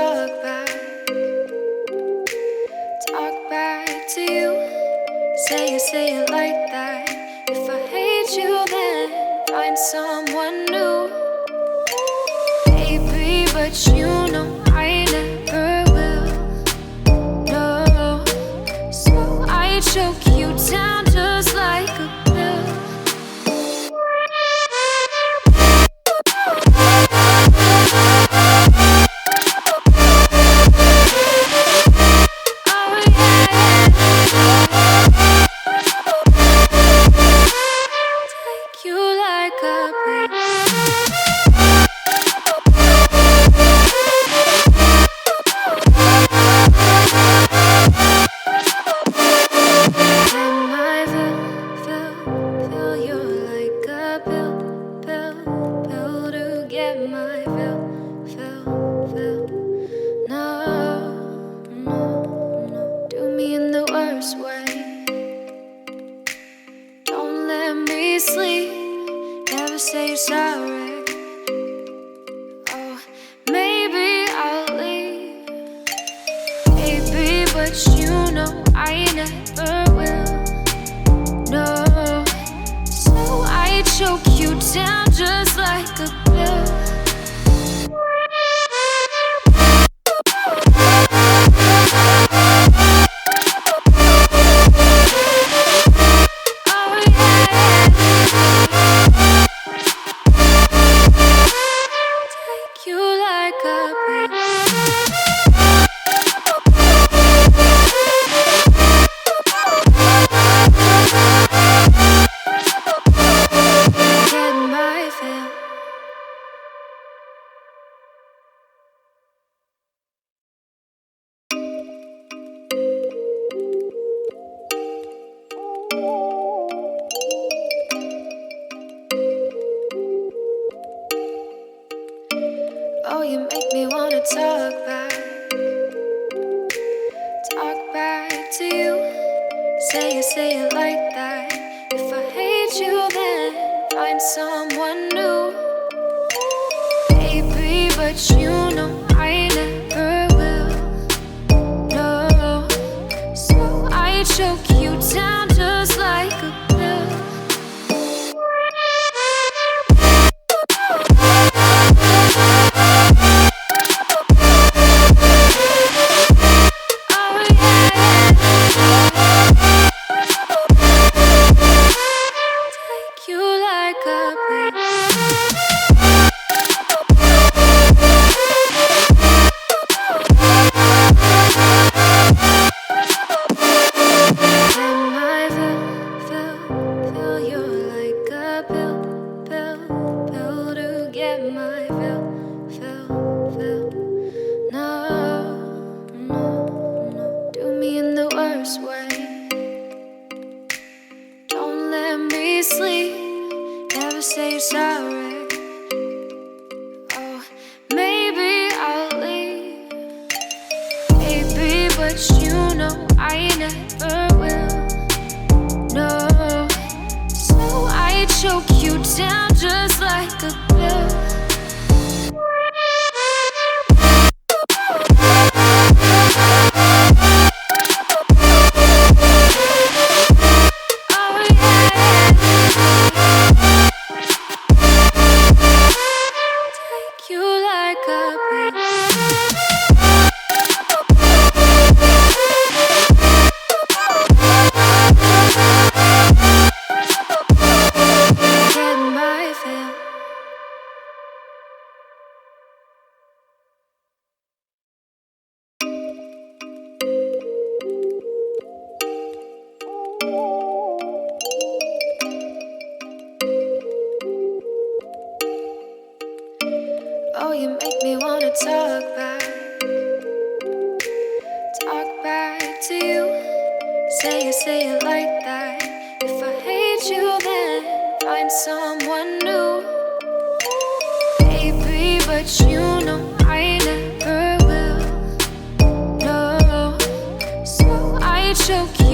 talk back to you. Say it like that. If I hate you, then find someone new. Baby, but you know I never will. No, so I choke you down just like a pill. Sleep, never say you're sorry. Oh, maybe I'll leave, baby, but you know I never will. No, so I choke you down just like a pill. Oh, you make me wanna talk back to you. Say it like that. If I hate you, then find someone new. Baby, but you know I never will. No, so I choke you down just like a pill. Sleep, never say you're sorry. Oh, maybe I'll leave, baby, but you know I never will. No, so I choke you down just like a pill. Oh, you make me wanna talk back to you. Say it like that. If I hate you, then find someone new. Baby, but you know I never will. No, so I choke you